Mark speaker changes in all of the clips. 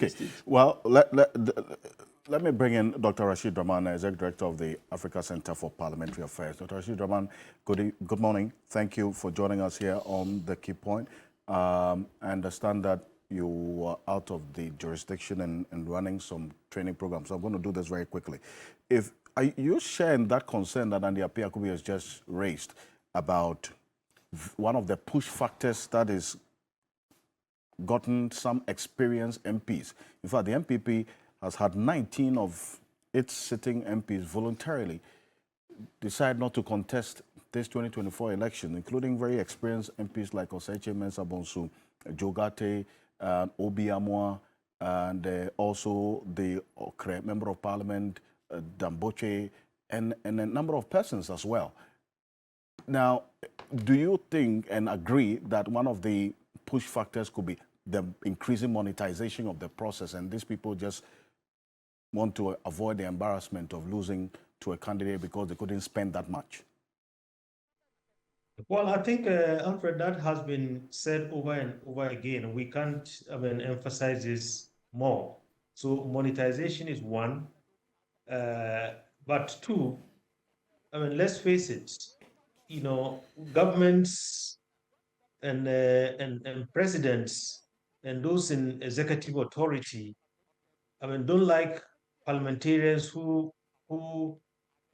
Speaker 1: Okay. Well, let me bring in Dr. Rashid Rahman, Executive Director of the Africa Center for Parliamentary Affairs. Dr. Rashid Rahman, good morning. Thank you for joining us here on The Key Point. I understand that you were out of the jurisdiction and running some training programs. So I'm going to do this very quickly. Are you sharing that concern that Andy Apiakubi has just raised about one of the push factors that is gotten some experienced MPs? In fact, the NPP has had 19 of its sitting MPs voluntarily decide not to contest this 2024 election, including very experienced MPs like Oseche Mensah Bonsu, Jogate, Obi Amwa, and also the Okre Member of Parliament, Damboche, and a number of persons as well. Now, do you think and agree that one of the push factors could be the increasing monetization of the process, and these people just want to avoid the embarrassment of losing to a candidate because they couldn't spend that much?
Speaker 2: Well, I think, Alfred, that has been said over and over again. We can't, emphasize this more. So monetization is one, but two, let's face it, governments and presidents and those in executive authority, don't like parliamentarians who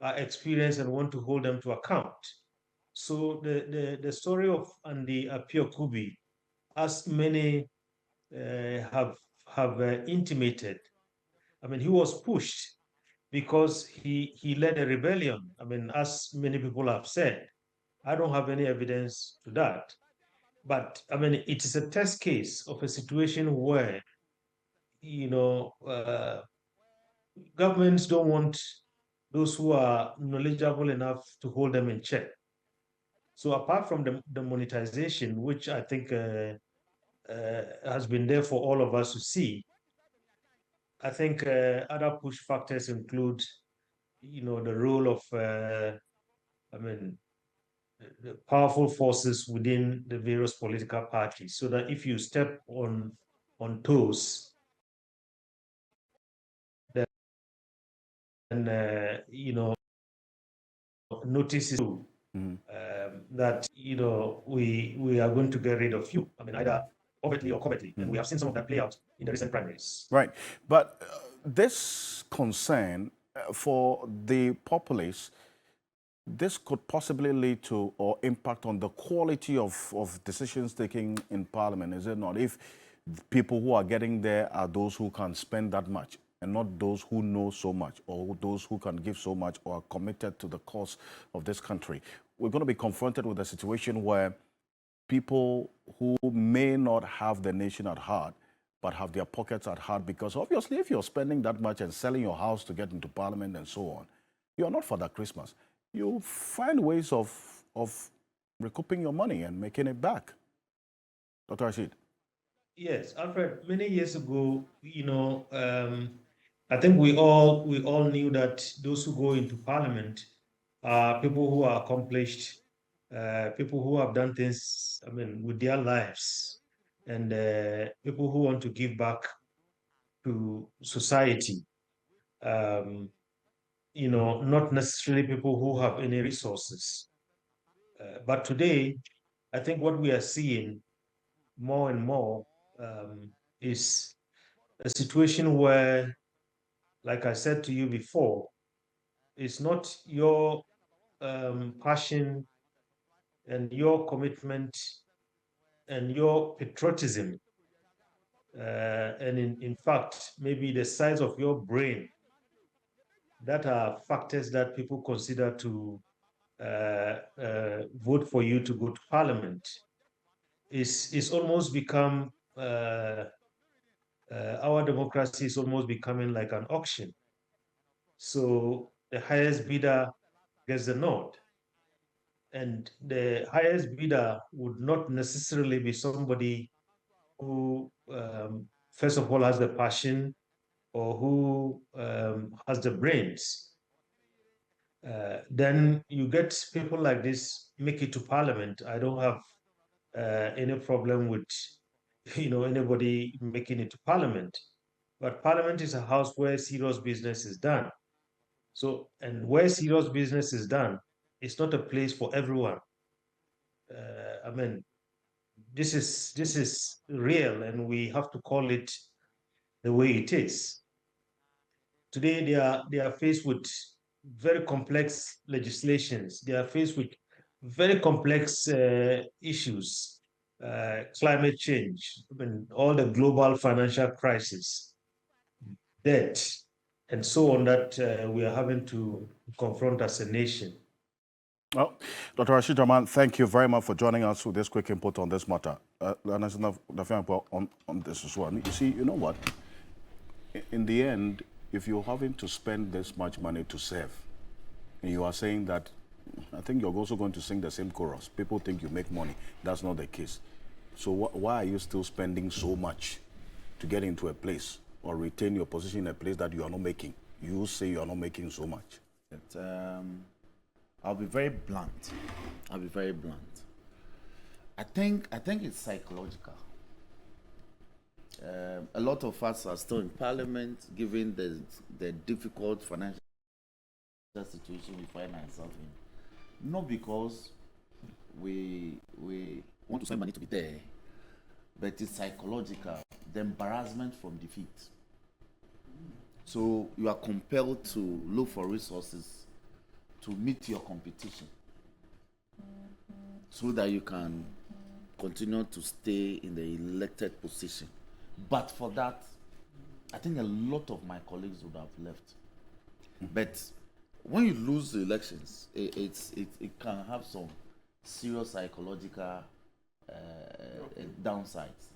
Speaker 2: are experienced and want to hold them to account. So the story of Andy Apiokubi, as many have intimated, he was pushed because he led a rebellion. As many people have said, I don't have any evidence to that. But it is a test case of a situation where, governments don't want those who are knowledgeable enough to hold them in check. So apart from the monetization, which I think has been there for all of us to see, I think other push factors include, the role of, the powerful forces within the various political parties, so that if you step on toes, then notices that we are going to get rid of you. Either overtly or covertly, and we have seen some of that play out in the recent primaries.
Speaker 1: Right, but this concern for the populace, this could possibly lead to or impact on the quality of decisions taken in Parliament, is it not? If people who are getting there are those who can spend that much and not those who know so much or those who can give so much or are committed to the cause of this country, we're going to be confronted with a situation where people who may not have the nation at heart but have their pockets at heart, because obviously if you're spending that much and selling your house to get into Parliament and so on, you're not for that Christmas. You find ways of recouping your money and making it back. Dr. Rashid.
Speaker 2: Yes, Alfred, many years ago, I think we all knew that those who go into Parliament are people who are accomplished, people who have done things, with their lives, and people who want to give back to society. Not necessarily people who have any resources. But today, I think what we are seeing more and more is a situation where, like I said to you before, it's not your passion and your commitment and your patriotism, and in fact, maybe the size of your brain, that are factors that people consider to vote for you to go to Parliament. Is almost become our democracy is almost becoming like an auction. So the highest bidder gets the nod, and the highest bidder would not necessarily be somebody who, first of all, has the passion or who has the brains. Then you get people like this make it to Parliament. I don't have any problem with anybody making it to Parliament. but Parliament is a house where serious business is done. So, and where serious business is done, it's not a place for everyone. I mean, this is real, and we have to call it the way it is. Today, they are faced with very complex legislations. They are faced with very complex issues, climate change, I mean, all the global financial crisis, debt, and so on that we are having to confront as a nation.
Speaker 1: Well, Dr. Rashid Rahman, thank you very much for joining us with this quick input on this matter. On this as well. You see, you know what? In the end, if you're having to spend this much money to serve, and you are saying that, I think you're also going to sing the same chorus. People think you make money. That's not the case. So why are you still spending so much to get into a place or retain your position in a place that you are not making? You say you are not making so much.
Speaker 3: I'll be very blunt. I think it's psychological. A lot of us are still in Parliament, given the difficult financial situation we find ourselves in. Not because we want to spend money to be there, but it's psychological. The embarrassment from defeat. So you are compelled to look for resources to meet your competition so that you can continue to stay in the elected position. But for that, I think a lot of my colleagues would have left. But when you lose the elections, it can have some serious psychological downsides.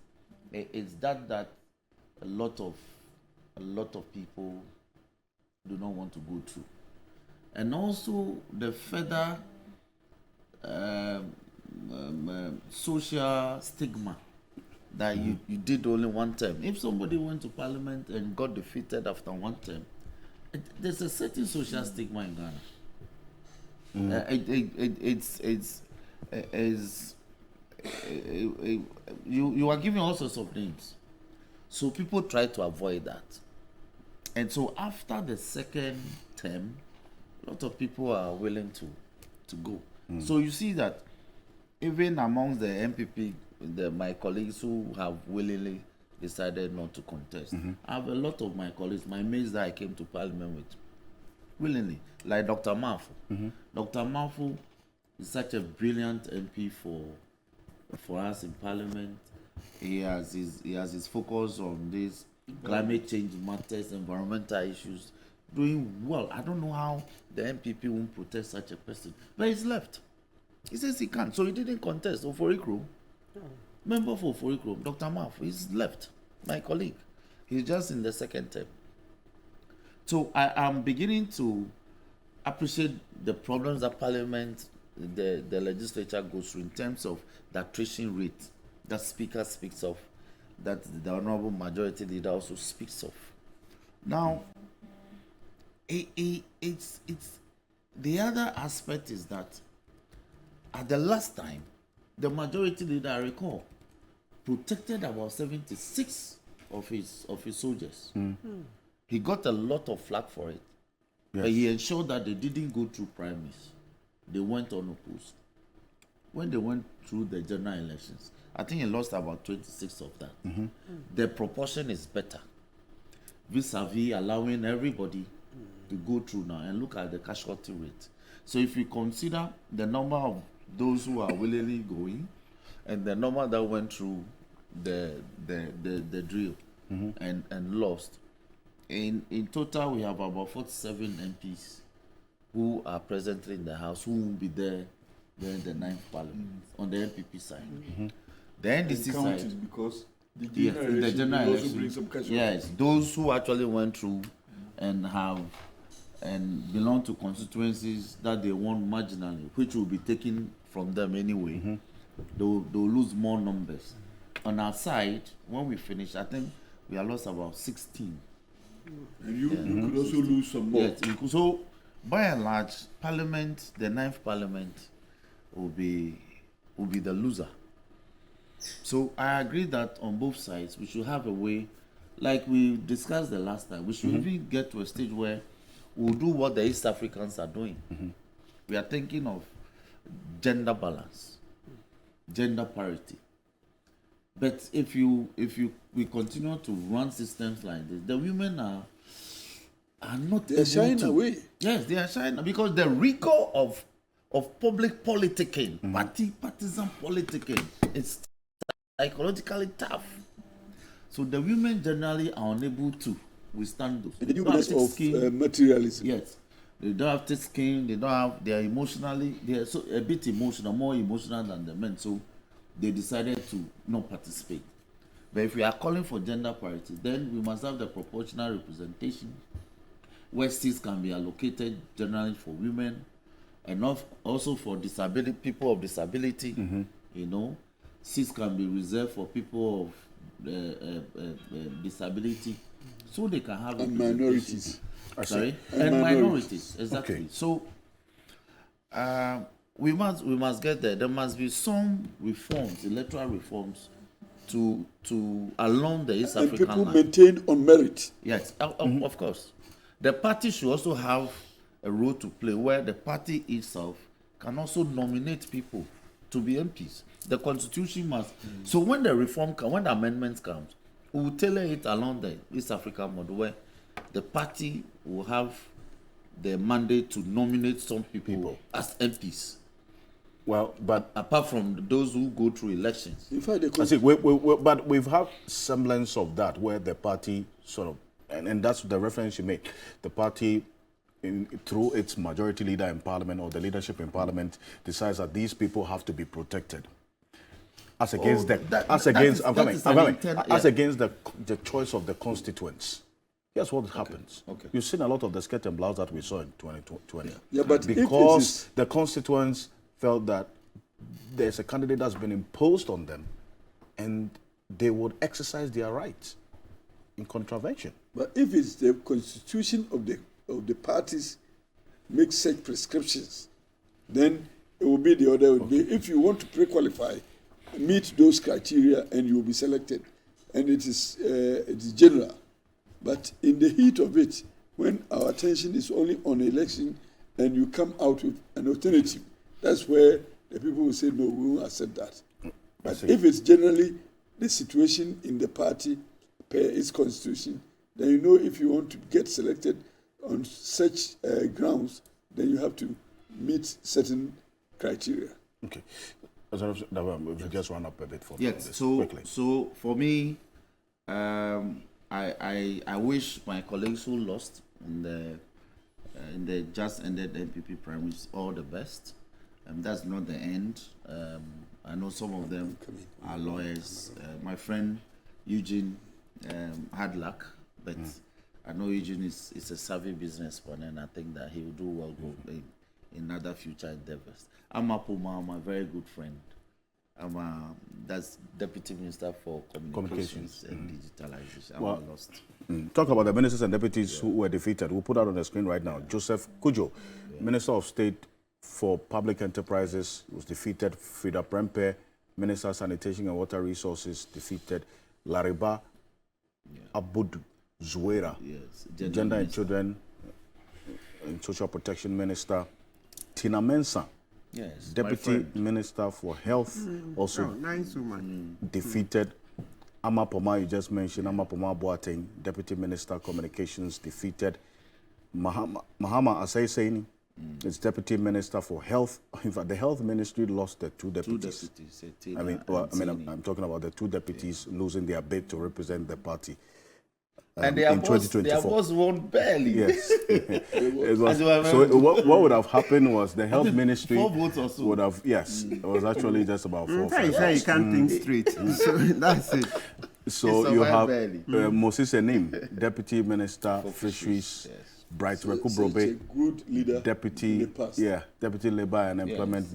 Speaker 3: It's that a lot of people do not want to go through. And also the further social stigma that you did only one term. If somebody went to Parliament and got defeated after one term, there's a certain social stigma in Ghana. You are giving all sorts of names, so people try to avoid that. And so after the second term, a lot of people are willing to go. So you see that even amongst the NPP, my colleagues who have willingly decided not to contest, I have a lot of my colleagues, my mates that I came to Parliament with, willingly, like Dr. Mafu. Dr. Mafu is such a brilliant MP for us in Parliament. He has his focus on this climate change matters, environmental issues, doing well. I don't know how the NPP won't protect such a person, but he's left. He says he can't, so he didn't contest. Oforikro, member for Oforikro, Dr. Maf, he's left. My colleague, he's just in the second term. So I am beginning to appreciate the problems that Parliament, the legislature goes through in terms of the attrition rate that Speaker speaks of, that the Honorable Majority Leader also speaks of. Now, it's the other aspect is that at the last time, the Majority Leader, I recall, protected about 76 of his soldiers. He got a lot of flack for it. Yes. But he ensured that they didn't go through primaries. They went unopposed. When they went through the general elections, I think he lost about 26 of that. The proportion is better, vis-a-vis allowing everybody to go through now, and look at the casualty rate. So if you consider the number of those who are willingly going and the number that went through the drill and lost, in total we have about 47 MPs who are presently in the House who will be there during the 9th Parliament on the NPP side. The NDC side,
Speaker 4: because the
Speaker 3: general
Speaker 4: also bring some casualties.
Speaker 3: Yes, those who actually went through and have and belong to constituencies that they won marginally, which will be taken from them anyway, they'll lose more numbers. On our side, when we finish, I think we have lost about 16.
Speaker 4: And you could also lose some more.
Speaker 3: Yes, so by and large, Parliament, the 9th Parliament, will be the loser. So I agree that on both sides, we should have a way like we discussed the last time, we should even get to a stage where we'll do what the East Africans are doing. We are thinking of gender balance, gender parity. But if we continue to run systems like this, the women are not
Speaker 4: They're shying away.
Speaker 3: Yes, they are shying because the rigor of public politicking, partisan politicking, is psychologically tough. So the women generally are unable to withstand those.
Speaker 4: The newness of materialism.
Speaker 3: Yes. They don't have thick skin, they are emotionally, they are so a bit emotional, more emotional than the men. So they decided to not participate. But if we are calling for gender parity, then we must have the proportional representation where seats can be allocated generally for women, enough also for disability, people of disability. You know, seats can be reserved for people of disability, so they can have
Speaker 4: And minorities.
Speaker 3: Sorry,
Speaker 4: And
Speaker 3: minorities, exactly.
Speaker 1: Okay.
Speaker 3: So we must get there. There must be some reforms, electoral reforms, to along the East
Speaker 4: And
Speaker 3: African
Speaker 4: people
Speaker 3: line.
Speaker 4: maintain on merit.
Speaker 3: Yes, of course. The party should also have a role to play where the party itself can also nominate people to be MPs. The constitution must. So when the reform comes, when the amendments comes, we will tailor it along the East African model where the party will have the mandate to nominate some people as MPs.
Speaker 1: Well, but
Speaker 3: Apart from those who go through elections.
Speaker 4: In fact,
Speaker 1: I see, but we've had semblance of that where the party sort of, and that's the reference you made. The party, through its majority leader in parliament or the leadership in parliament, decides that these people have to be protected. As against against the choice of the constituents. Here's what happens.
Speaker 3: Okay.
Speaker 1: You've seen a lot of the skirt and blouse that we saw in 2020.
Speaker 4: Yeah, but if it
Speaker 1: because
Speaker 4: is-
Speaker 1: the constituents felt that there's a candidate that's been imposed on them and they would exercise their rights in contravention.
Speaker 4: But if it's the constitution of the parties makes such prescriptions, then it will be the other way. If you want to pre-qualify, meet those criteria and you will be selected. And it is general. But in the heat of it, when our attention is only on election and you come out with an alternative, that's where the people will say, no, we won't accept that. But if it's generally the situation in the party per its constitution, then you know if you want to get selected on such grounds, then you have to meet certain criteria.
Speaker 1: Okay. We'll just run up a bit for
Speaker 3: Yes.
Speaker 1: this
Speaker 3: So
Speaker 1: quickly.
Speaker 3: so for me, I wish my colleagues who lost in the just ended NPP primaries all the best. That's not the end. I know some of them are lawyers. My friend Eugene had luck, but I know Eugene is a savvy businessman, and I think that he will do well in other future endeavors. Amapuma, my very good friend. That's Deputy Minister for Communications and Digitalization.
Speaker 1: Well,
Speaker 3: Lost.
Speaker 1: Talk about the ministers and deputies who were defeated. We'll put that on the screen right now. Joseph Kujo, Minister of State for Public Enterprises, was defeated. Frida Prempe, Minister of Sanitation and Water Resources, defeated. Lariba Abudu Zuera, Gender and Children and Social Protection Minister. Tina Mensah,
Speaker 3: Yes,
Speaker 1: Deputy Minister for Health, also
Speaker 5: Nice woman.
Speaker 1: defeated. Amapoma, you just mentioned, Amapoma Boateng, Deputy Minister Communications, defeated. Mahama Asai is Deputy Minister for Health. In fact, the Health Ministry lost the two deputies. I'm talking about the two deputies losing their bid to represent the party.
Speaker 3: And their
Speaker 1: in
Speaker 3: boss
Speaker 1: 2024.
Speaker 3: won barely.
Speaker 1: Yes. It was,
Speaker 3: As you remember.
Speaker 1: so what would have happened was the Health Ministry
Speaker 3: 4 votes or so.
Speaker 1: would have, yes, it was actually just about 4 or 5.
Speaker 5: You say you can't think straight. So that's it.
Speaker 1: So
Speaker 3: He
Speaker 1: you have
Speaker 3: survived barely.
Speaker 1: Moses Enim, Deputy Minister for Fisheries, Bright
Speaker 4: Such a
Speaker 1: Rekubrobe,
Speaker 4: good leader in
Speaker 1: Deputy,
Speaker 4: the past.
Speaker 1: Deputy Labor and Employment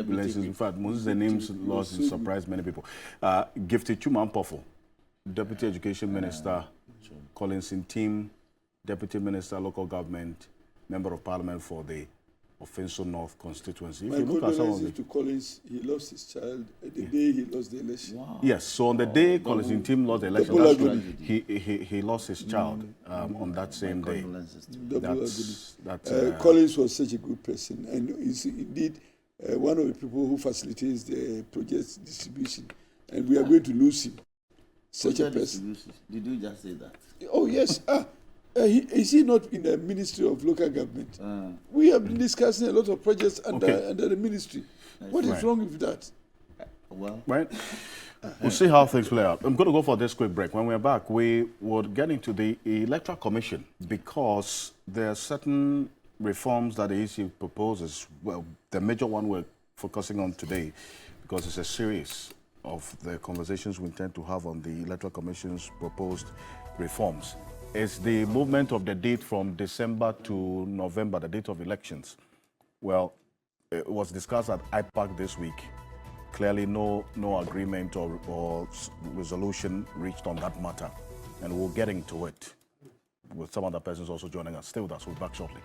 Speaker 1: Relations. In fact, Moses Enim's loss surprised many people. Gifted Chumampofo, Deputy Education Minister, Collins Team, Deputy Minister, Local Government, Member of Parliament for the of Finso North constituency. If
Speaker 4: My
Speaker 1: you look at some of
Speaker 4: condolences
Speaker 1: the,
Speaker 4: to Collins. He lost his child the day he lost the election.
Speaker 3: Wow.
Speaker 1: yes, so on the day Collins team lost the election,
Speaker 4: double
Speaker 1: that's
Speaker 4: agony.
Speaker 1: he lost his child on that same day.
Speaker 3: Condolences to
Speaker 4: Double
Speaker 1: That's
Speaker 4: Collins was such a good person, and he's indeed one of the people who facilitates the project distribution, and we are going to lose him. Such a
Speaker 3: Project
Speaker 4: person.
Speaker 3: distribution. Did you just say that?
Speaker 4: Oh yes. Is he not in the Ministry of Local Government? We have been discussing a lot of projects under the ministry. What is
Speaker 1: Right.
Speaker 4: wrong with that?
Speaker 3: Well,
Speaker 1: right. We'll see how things play out. I'm going to go for this quick break. When we're back, we will get into the Electoral Commission because there are certain reforms that the EC proposes. Well, the major one we're focusing on today, because it's a series of the conversations we intend to have on the Electoral Commission's proposed reforms, is the movement of the date from December to November, the date of elections. Well, it was discussed at IPAC this week. Clearly, no agreement or resolution reached on that matter, and we'll get into it with some other persons also joining us. Stay with us. We'll be back shortly.